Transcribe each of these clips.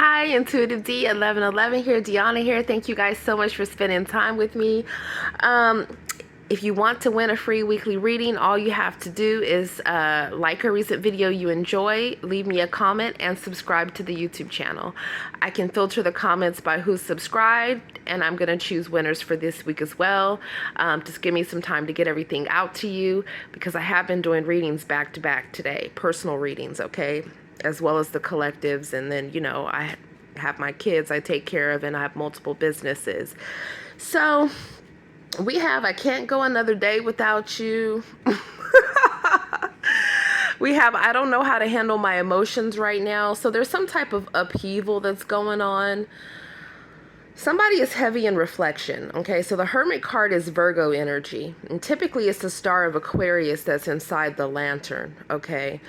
Hi, Intuitive D 1111 here, Deonna here. Thank you guys so much for spending time with me. If you want to win a free weekly reading, all you have to do is like a recent video you enjoy, leave me a comment, and subscribe to the YouTube channel. I can filter the comments by who's subscribed, and I'm going to choose winners for this week as well. Just give me some time to get everything out to you, because I have been doing readings back to back today, personal readings, okay? As well as the collectives, and then, you know, I have my kids I take care of, and I have multiple businesses. So we have I Can't Go Another Day Without You. We have I Don't Know How to Handle My Emotions Right Now. So there's some type of upheaval that's going on. Somebody is heavy in reflection, okay? So the Hermit card is Virgo energy, and typically it's the star of Aquarius that's inside the lantern, okay?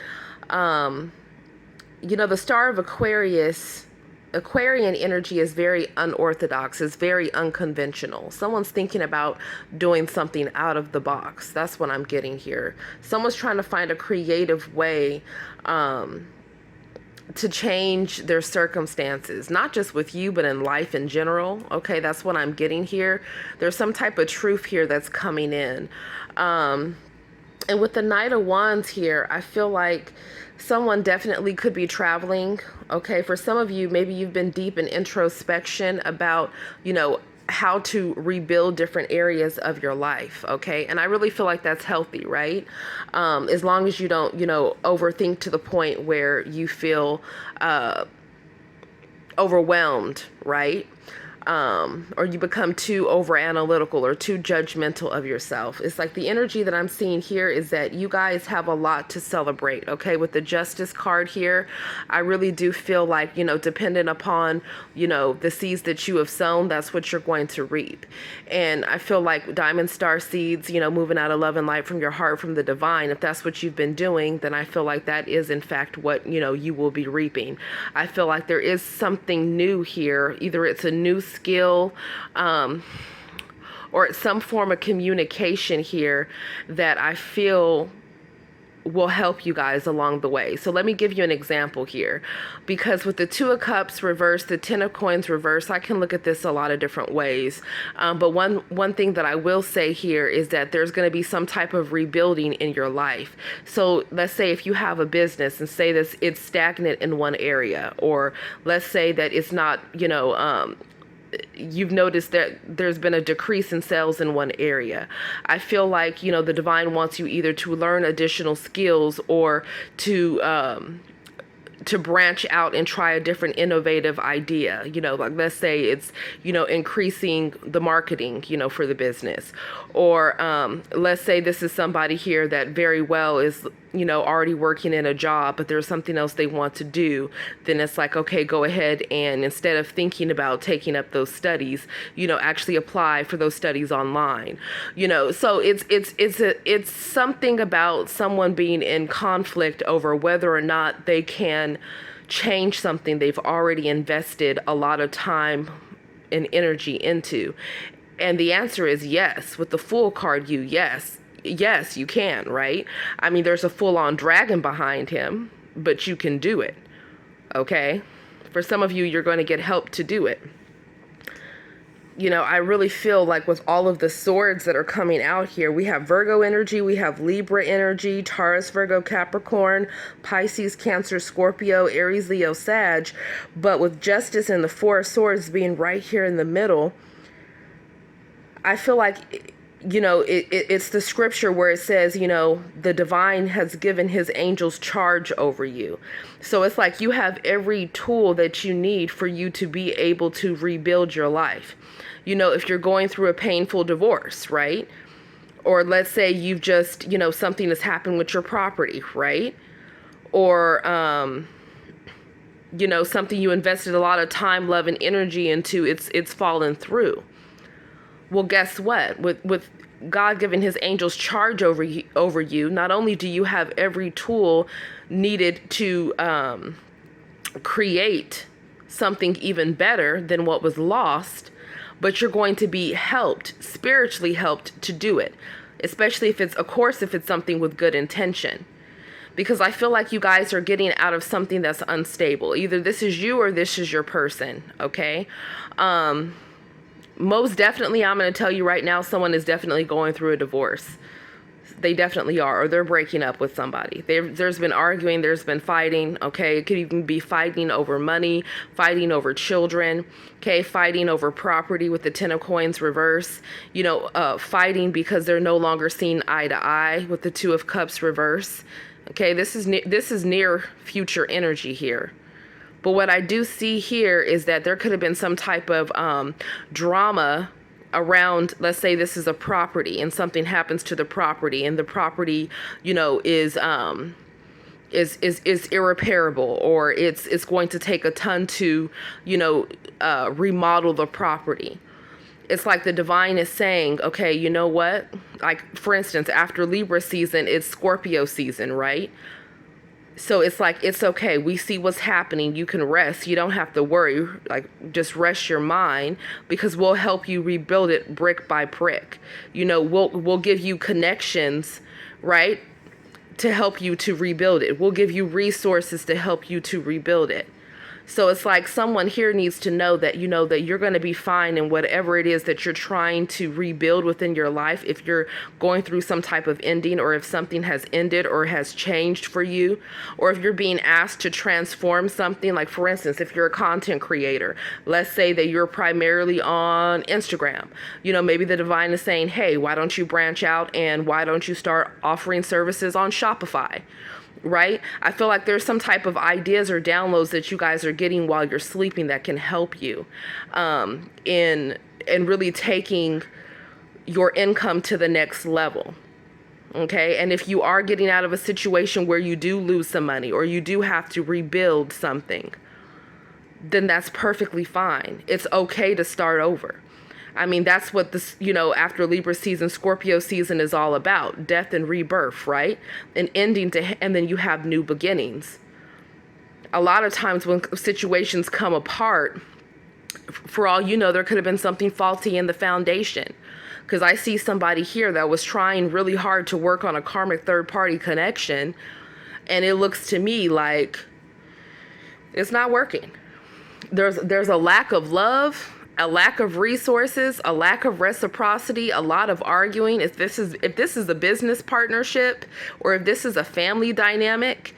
You know, the star of Aquarius, Aquarian energy is very unorthodox, is very unconventional. Someone's thinking about doing something out of the box. That's what I'm getting here. Someone's trying to find a creative way to change their circumstances, not just with you, but in life in general. Okay, that's what I'm getting here. There's some type of truth here that's coming in. And with the Knight of Wands here, I feel like someone definitely could be traveling. Okay, for some of you, maybe you've been deep in introspection about, you know, how to rebuild different areas of your life. Okay, and I really feel like that's healthy, right? As long as you don't, you know, overthink to the point where you feel overwhelmed, right? Or you become too over analytical or too judgmental of yourself. It's like the energy that I'm seeing here is that you guys have a lot to celebrate. Okay, with the Justice card here, I really do feel like, you know, dependent upon, you know, the seeds that you have sown, that's what you're going to reap. And I feel like Diamond Star seeds, you know, moving out of love and light from your heart, from the divine, if that's what you've been doing, then I feel like that is in fact what, you know, you will be reaping. I feel like there is something new here. Either it's a new skill, or it's some form of communication here that I feel will help you guys along the way. So let me give you an example here, because with the Two of Cups reversed, the Ten of Coins reversed, I can look at this a lot of different ways. But one thing that I will say here is that there's going to be some type of rebuilding in your life. So let's say if you have a business and say that it's stagnant in one area, or let's say that it's not, you know, you've noticed that there's been a decrease in sales in one area. I feel like, you know, the divine wants you either to learn additional skills or to branch out and try a different innovative idea. You know, like let's say it's, you know, increasing the marketing, you know, for the business. Or let's say this is somebody here that very well is, you know, already working in a job, but there's something else they want to do. Then it's like, okay, go ahead, and instead of thinking about taking up those studies, you know, actually apply for those studies online. You know, so it's something about someone being in conflict over whether or not they can change something they've already invested a lot of time and energy into. And the answer is yes. With the Fool card, yes, you can, right? I mean, there's a full-on dragon behind him, but you can do it, okay? For some of you, you're going to get help to do it. You know, I really feel like with all of the swords that are coming out here, we have Virgo energy, we have Libra energy, Taurus, Virgo, Capricorn, Pisces, Cancer, Scorpio, Aries, Leo, Sag. But with Justice and the Four of Swords being right here in the middle, I feel like, you know, it's the scripture where it says, you know, the divine has given his angels charge over you. So it's like you have every tool that you need for you to be able to rebuild your life. You know, if you're going through a painful divorce, right? Or let's say you've just, you know, something has happened with your property, right? Or, you know, something you invested a lot of time, love, and energy into, it's fallen through. Well, guess what? With God giving his angels charge over you, not only do you have every tool needed to create something even better than what was lost, but you're going to be helped, spiritually helped to do it, especially if it's, of course, if it's something with good intention. because I feel like you guys are getting out of something that's unstable. Either this is you or this is your person, okay? Most definitely, I'm going to tell you right now, someone is definitely going through a divorce. They definitely are, or they're breaking up with somebody. There's been arguing, there's been fighting, okay? It could even be fighting over money, fighting over children, okay? Fighting over property with the Ten of Coins reverse. You know, fighting because they're no longer seeing eye to eye with the Two of Cups reverse. Okay, this is near future energy here. But what I do see here is that there could have been some type of drama around, let's say this is a property and something happens to the property, and the property, you know, is irreparable, or it's going to take a ton to, you know, remodel the property. It's like the divine is saying, okay, you know what? Like, for instance, after Libra season, it's Scorpio season, right? So it's like, it's okay. We see what's happening. You can rest. You don't have to worry. Like, just rest your mind, because we'll help you rebuild it brick by brick. You know, we'll give you connections, right, to help you to rebuild it. We'll give you resources to help you to rebuild it. So it's like someone here needs to know that, you know, that you're going to be fine in whatever it is that you're trying to rebuild within your life. If you're going through some type of ending, or if something has ended or has changed for you, or if you're being asked to transform something, like, for instance, if you're a content creator, let's say that you're primarily on Instagram, you know, maybe the divine is saying, hey, why don't you branch out, and why don't you start offering services on Shopify? Right? I feel like there's some type of ideas or downloads that you guys are getting while you're sleeping that can help you in really taking your income to the next level. Okay? And if you are getting out of a situation where you do lose some money, or you do have to rebuild something, then that's perfectly fine. It's okay to start over. I mean, that's what this, you know, after Libra season, Scorpio season is all about. Death and rebirth, right? An ending and then you have new beginnings. A lot of times when situations come apart, for all you know, there could have been something faulty in the foundation. Because I see somebody here that was trying really hard to work on a karmic third-party connection, and it looks to me like it's not working. There's a lack of love, a lack of resources, a lack of reciprocity, a lot of arguing. If this is a business partnership, or if this is a family dynamic,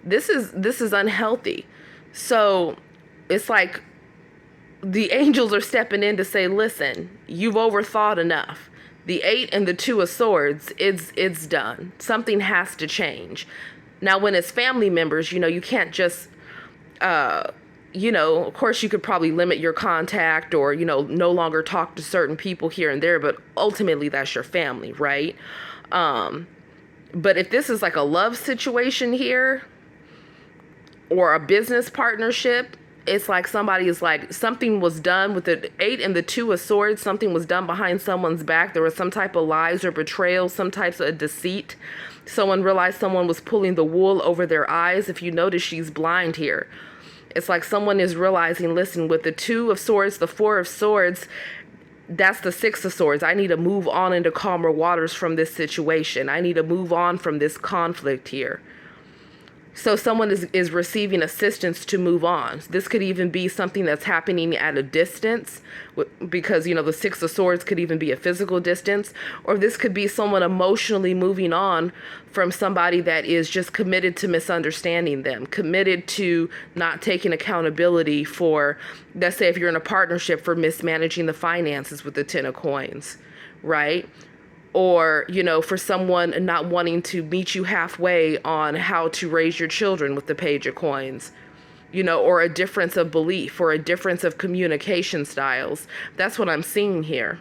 this is unhealthy. So it's like the angels are stepping in to say, listen, you've overthought enough. The 8 and the 2 of Swords, it's done. Something has to change. Now, when it's family members, you know, you can't just you know, of course you could probably limit your contact, or, you know, no longer talk to certain people here and there, but ultimately that's your family, right? But if this is like a love situation here, or a business partnership, it's like somebody is like, something was done with the 8 and the 2 of Swords, something was done behind someone's back. There was some type of lies or betrayal, some types of deceit. Someone realized someone was pulling the wool over their eyes. If you notice, she's blind here. It's like someone is realizing, listen, with the 2 of Swords, the 4 of Swords, that's the 6 of Swords. I need to move on into calmer waters from this situation. I need to move on from this conflict here. So someone is receiving assistance to move on. This could even be something that's happening at a distance, because, you know, the 6 of Swords could even be a physical distance. Or this could be someone emotionally moving on from somebody that is just committed to misunderstanding them, committed to not taking accountability for, let's say if you're in a partnership, for mismanaging the finances with the 10 of Coins, right? Or, you know, for someone not wanting to meet you halfway on how to raise your children with the Page of Coins, you know, or a difference of belief, or a difference of communication styles. That's what I'm seeing here.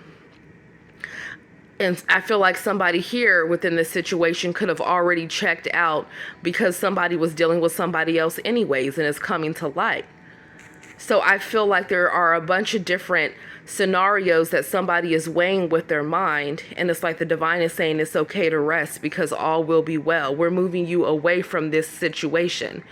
And I feel like somebody here within this situation could have already checked out, because somebody was dealing with somebody else anyways, and it's coming to light. So I feel like there are a bunch of different scenarios that somebody is weighing with their mind, and it's like the divine is saying it's okay to rest, because all will be well. We're moving you away from this situation.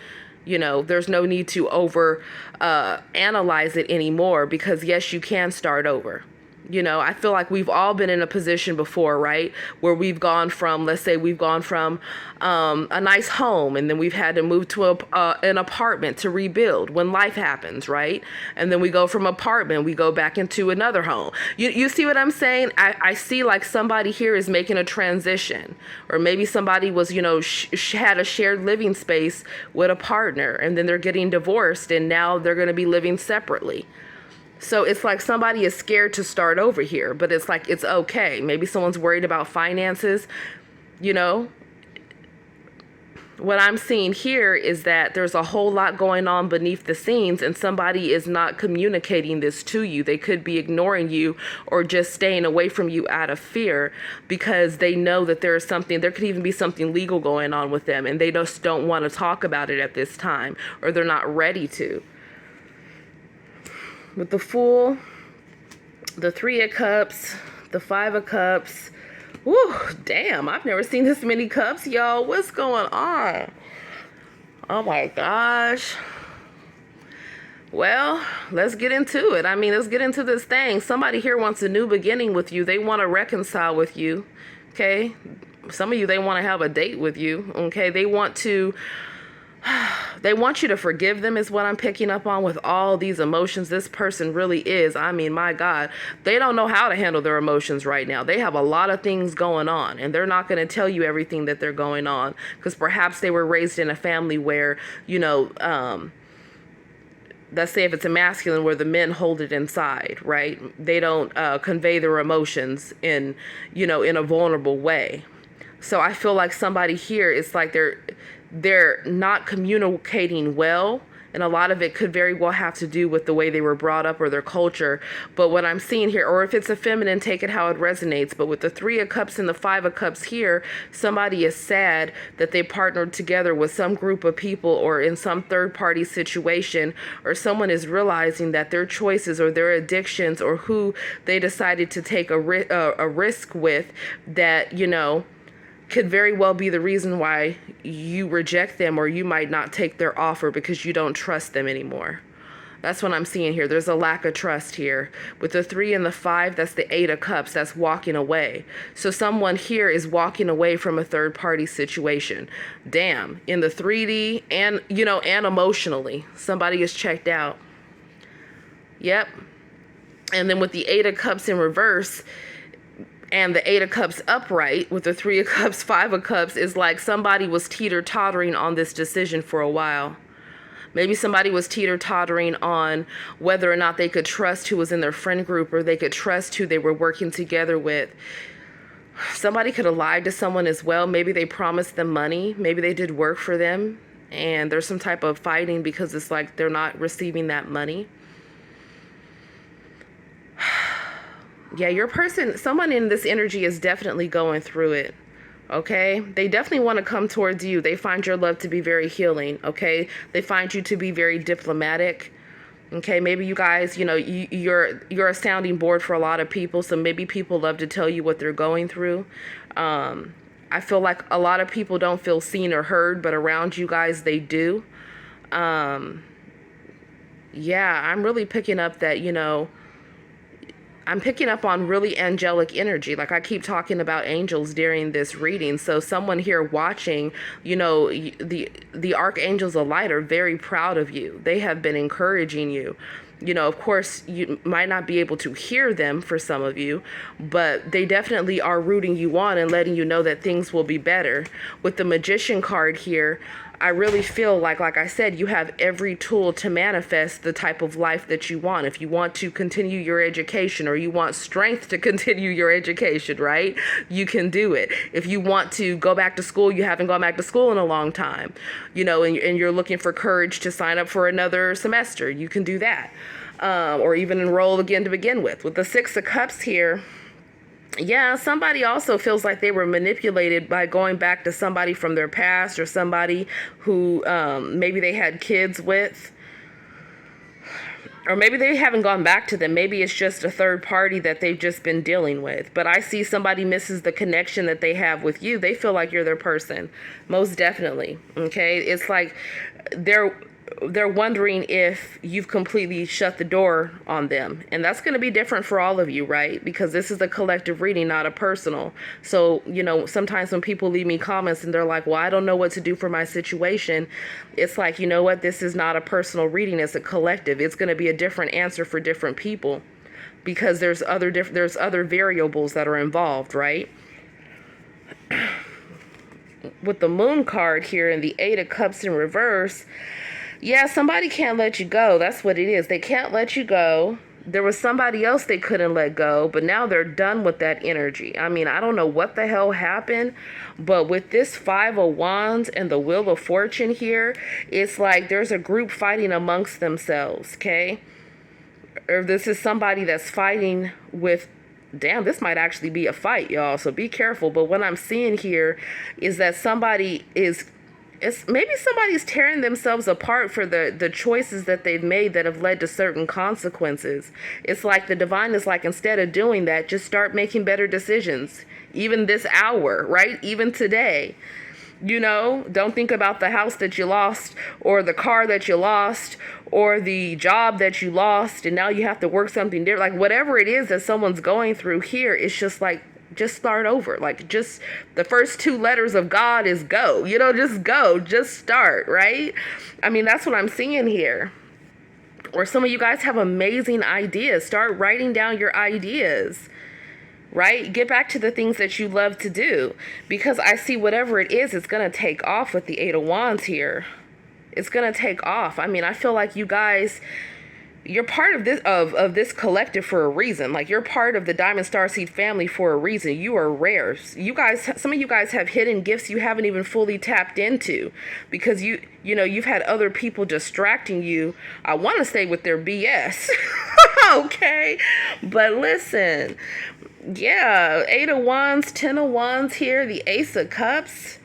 You know, there's no need to over analyze it anymore, because yes, you can start over. You know, I feel like we've all been in a position before, right? Where we've gone from, let's say we've gone from a nice home, and then we've had to move to an apartment to rebuild when life happens, right? And then we go from apartment, we go back into another home. You see what I'm saying? I see like somebody here is making a transition, or maybe somebody was, you know, had a shared living space with a partner, and then they're getting divorced, and now they're going to be living separately. So it's like somebody is scared to start over here, but it's like, it's okay. Maybe someone's worried about finances. You know, what I'm seeing here is that there's a whole lot going on beneath the scenes, and somebody is not communicating this to you. They could be ignoring you or just staying away from you out of fear, because they know that there is something, there could even be something legal going on with them, and they just don't want to talk about it at this time, or they're not ready to. With the Fool, the Three of Cups, the Five of Cups. Woo, damn, I've never seen this many cups, y'all. What's going on? Oh my gosh. Well, let's get into it. I mean, let's get into this thing. Somebody here wants a new beginning with you. They want to reconcile with you, okay? Some of you, they want to have a date with you, okay? They want you to forgive them, is what I'm picking up on with all these emotions. This person really is, I mean, my God, they don't know how to handle their emotions right now. They have a lot of things going on, and they're not going to tell you everything that they're going on, because perhaps they were raised in a family where, you know, let's say if it's a masculine, where the men hold it inside, right? They don't convey their emotions in, you know, in a vulnerable way. So I feel like somebody here, it's like they're not communicating well, and a lot of it could very well have to do with the way they were brought up or their culture. But what I'm seeing here, or if it's a feminine, take it how it resonates. But with the Three of Cups and the Five of Cups here, somebody is sad that they partnered together with some group of people or in some third-party situation, or someone is realizing that their choices or their addictions or who they decided to take a risk with, that, you know, could very well be the reason why you reject them, or you might not take their offer because you don't trust them anymore. That's what I'm seeing here. There's a lack of trust here. With the Three and the Five, that's the Eight of Cups. That's walking away. So someone here is walking away from a third-party situation. Damn. In the 3D and, you know, and emotionally, somebody is checked out. Yep. And then with the Eight of Cups in reverse, and the Eight of Cups upright with the Three of Cups, Five of Cups, is like somebody was teeter-tottering on this decision for a while. Maybe somebody was teeter-tottering on whether or not they could trust who was in their friend group, or they could trust who they were working together with. Somebody could have lied to someone as well. Maybe they promised them money. Maybe they did work for them, and there's some type of fighting because it's like they're not receiving that money. Yeah, your person, someone in this energy is definitely going through it, okay? They definitely want to come towards you. They find your love to be very healing, okay? They find you to be very diplomatic, okay? Maybe you guys, you know, you're a sounding board for a lot of people, so maybe people love to tell you what they're going through. I feel like a lot of people don't feel seen or heard, but around you guys, they do. Yeah, I'm really picking up that, you know, I'm picking up on really angelic energy. Like I keep talking about angels during this reading. So someone here watching, you know, the archangels of light are very proud of you. They have been encouraging you. You know, of course, you might not be able to hear them for some of you, but they definitely are rooting you on and letting you know that things will be better. With the Magician card here, I really feel like I said, you have every tool to manifest the type of life that you want. If you want to continue your education, or you want strength to continue your education, right? You can do it. If you want to go back to school, you haven't gone back to school in a long time, you know, and you're looking for courage to sign up for another semester, you can do that. Or even enroll again to begin with. With the Six of Cups here, yeah, somebody also feels like they were manipulated by going back to somebody from their past, or somebody who maybe they had kids with. Or maybe they haven't gone back to them. Maybe it's just a third party that they've just been dealing with. But I see somebody misses the connection that they have with you. They feel like you're their person. Most definitely. Okay? It's like they're wondering if you've completely shut the door on them. And that's going to be different for all of you, right? Because this is a collective reading, not a personal. So, sometimes when people leave me comments and they're like, well, I don't know what to do for my situation. It's like, you know what? This is not a personal reading. It's a collective. It's going to be a different answer for different people because there's other variables that are involved, right? With the Moon card here and the Eight of Cups in reverse, yeah, somebody can't let you go. That's what it is. They can't let you go. There was somebody else they couldn't let go, but now they're done with that energy. I mean, I don't know what the hell happened, but with this Five of Wands and the Wheel of Fortune here, it's like there's a group fighting amongst themselves, okay? Or this is somebody that's fighting with, damn, this might actually be a fight, y'all, so be careful. But what I'm seeing here is that maybe somebody's tearing themselves apart for the choices that they've made that have led to certain consequences. It's like the divine is like, instead of doing that, just start making better decisions. Even this hour, right? Even today. Don't think about the house that you lost or the car that you lost or the job that you lost and now you have to work something different. Like whatever it is that someone's going through here, it's just like, just start over. Like just the first two letters of God is go, just go, just start, right? I mean, that's what I'm seeing here. Or some of you guys have amazing ideas. Start writing down your ideas, right? Get back to the things that you love to do, because I see whatever it is, it's going to take off with the Eight of Wands here. It's going to take off. I mean, I feel like you guys, you're part of this collective for a reason. Like you're part of the Diamond Starseed family for a reason. You are rare. You guys, some of you guys have hidden gifts you haven't even fully tapped into because you've had other people distracting you. I want to say with their BS. Okay. But listen, yeah, Eight of Wands, Ten of Wands here, the Ace of Cups.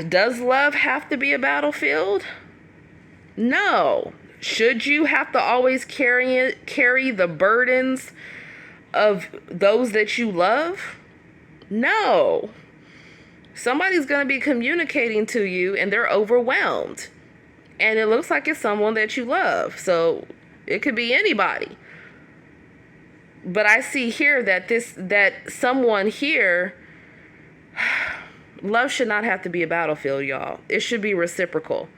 Does love have to be a battlefield? No. Should you have to always carry the burdens of those that you love? No. Somebody's going to be communicating to you and they're overwhelmed. And it looks like it's someone that you love. So it could be anybody. But I see here that someone here, love should not have to be a battlefield, y'all. It should be reciprocal.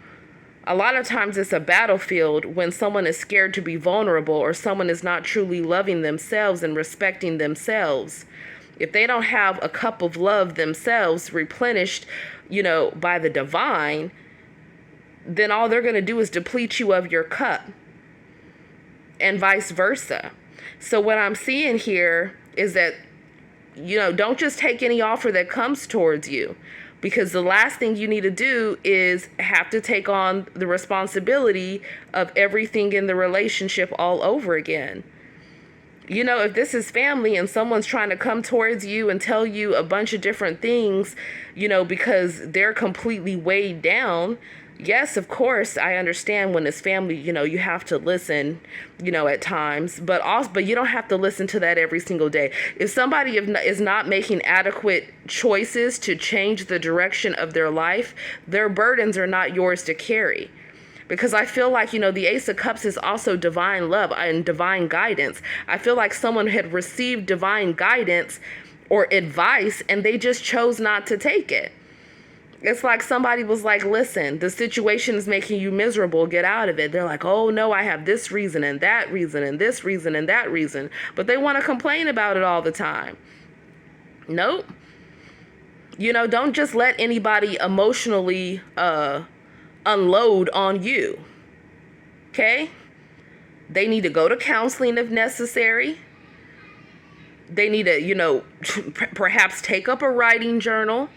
A lot of times it's a battlefield when someone is scared to be vulnerable or someone is not truly loving themselves and respecting themselves. If they don't have a cup of love themselves replenished, by the divine, then all they're going to do is deplete you of your cup and vice versa. So what I'm seeing here is that, don't just take any offer that comes towards you. Because the last thing you need to do is have to take on the responsibility of everything in the relationship all over again. If this is family and someone's trying to come towards you and tell you a bunch of different things, because they're completely weighed down. Yes, of course, I understand when it's family, you have to listen, at times, but you don't have to listen to that every single day. If somebody is not making adequate choices to change the direction of their life, their burdens are not yours to carry. Because I feel like, the Ace of Cups is also divine love and divine guidance. I feel like someone had received divine guidance or advice and they just chose not to take it. It's like somebody was like, listen, the situation is making you miserable. Get out of it. They're like, oh, no, I have this reason and that reason and this reason and that reason. But they want to complain about it all the time. Nope. Don't just let anybody emotionally unload on you. Okay? They need to go to counseling if necessary. They need to, perhaps take up a writing journal.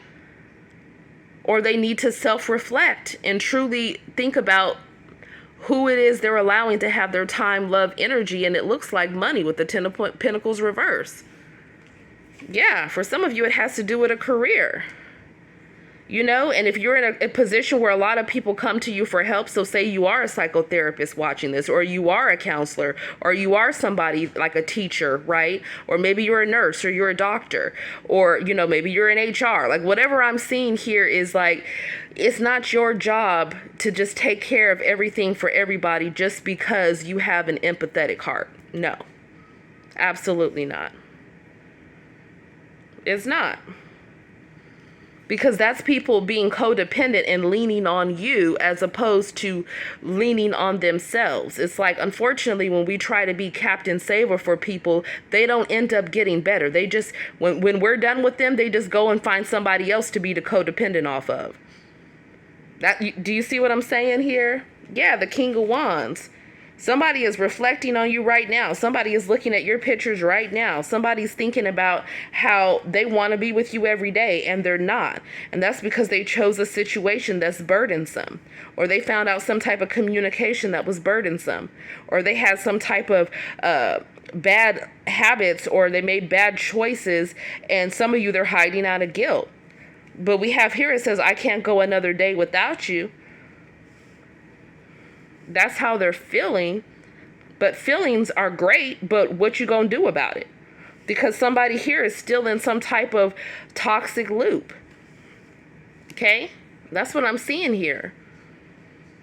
Or they need to self-reflect and truly think about who it is they're allowing to have their time, love, energy, and it looks like money with the Ten of Pentacles reverse. Yeah, for some of you, it has to do with a career. You know, and if you're in a position where a lot of people come to you for help, so say you are a psychotherapist watching this, or you are a counselor, or you are somebody like a teacher, right? Or maybe you're a nurse, or you're a doctor, or, you know, maybe you're in HR. Like, whatever I'm seeing here is like, it's not your job to just take care of everything for everybody just because you have an empathetic heart. No, absolutely not. It's not. Because that's people being codependent and leaning on you as opposed to leaning on themselves. It's like, unfortunately, when we try to be Captain Saver for people, they don't end up getting better. They just, when we're done with them, they just go and find somebody else to be the codependent off of. Do you see what I'm saying here? Yeah, the King of Wands. Somebody is reflecting on you right now. Somebody is looking at your pictures right now. Somebody's thinking about how they want to be with you every day and they're not. And that's because they chose a situation that's burdensome. Or they found out some type of communication that was burdensome. Or they had some type of bad habits, or they made bad choices. And some of you, they're hiding out of guilt. But we have here, it says, I can't go another day without you. That's how they're feeling. But feelings are great, but what you gonna do about it? Because somebody here is still in some type of toxic loop. Okay? That's what I'm seeing here.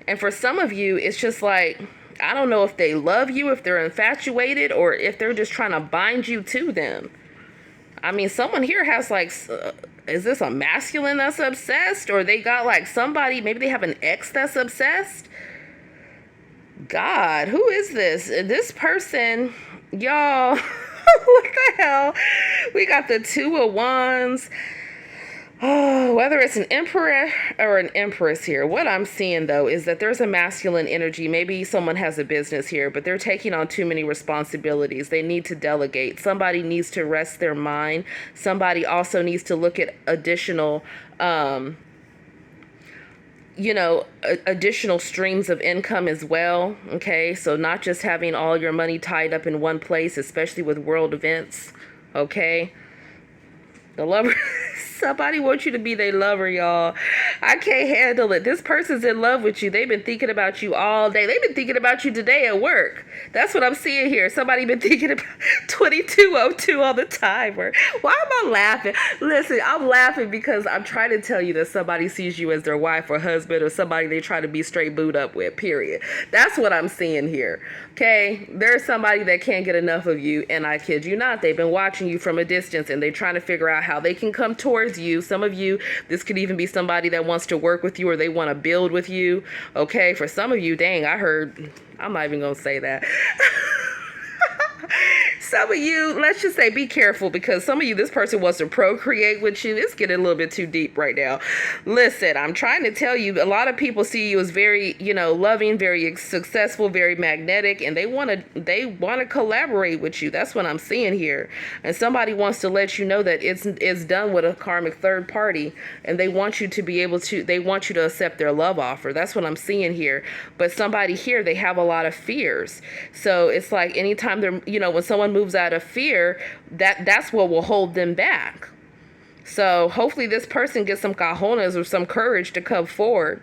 And for some of you, it's just like, I don't know if they love you, if they're infatuated, or if they're just trying to bind you to them. I mean, someone here has like, is this a masculine that's obsessed? Or they got like somebody, maybe they have an ex that's obsessed? God, who is this? This person, y'all, what the hell? We got the Two of Wands. Oh, whether it's an emperor or an empress here, what I'm seeing though is that there's a masculine energy. Maybe someone has a business here, but they're taking on too many responsibilities. They need to delegate. Somebody needs to rest their mind. Somebody also needs to look at additional, additional streams of income as well. Okay, so not just having all your money tied up in one place, especially with world events. Okay, the lover. Somebody wants you to be their lover, y'all. I can't handle it. This person's in love with you. They've been thinking about you all day. They've been thinking about you today at work. That's what I'm seeing here. Somebody been thinking about 2202 all the time. Or why am I laughing? Listen, I'm laughing because I'm trying to tell you that somebody sees you as their wife or husband, or somebody they try to be straight booed up with, period. That's what I'm seeing here. Okay? There's somebody that can't get enough of you, and I kid you not, they've been watching you from a distance, and they're trying to figure out how they can come towards you. Some of you, this could even be somebody that wants to work with you, or they want to build with you. Okay, for some of you, dang, I heard, I'm not even gonna say that. Some of you, let's just say, be careful, because some of you, this person wants to procreate with you. It's getting a little bit too deep right now. Listen, I'm trying to tell you, a lot of people see you as very, loving, very successful, very magnetic, and they want to collaborate with you. That's what I'm seeing here. And somebody wants to let you know that it's done with a karmic third party, and they want you to be able to, they want you to accept their love offer. That's what I'm seeing here. But somebody here, they have a lot of fears. So it's like anytime they're, when someone moves out of fear, that's what will hold them back. So hopefully this person gets some cojones or some courage to come forward.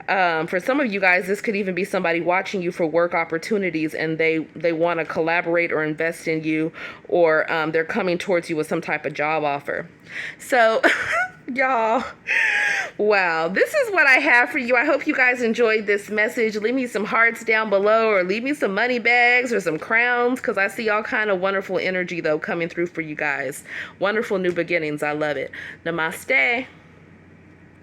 For some of you guys, this could even be somebody watching you for work opportunities, and they want to collaborate or invest in you, or they're coming towards you with some type of job offer. So y'all, wow, this is what I have for you. I hope you guys enjoyed this message. Leave me some hearts down below, or leave me some money bags or some crowns, because I see all kind of wonderful energy though coming through for you guys. Wonderful new beginnings. I love it. Namaste.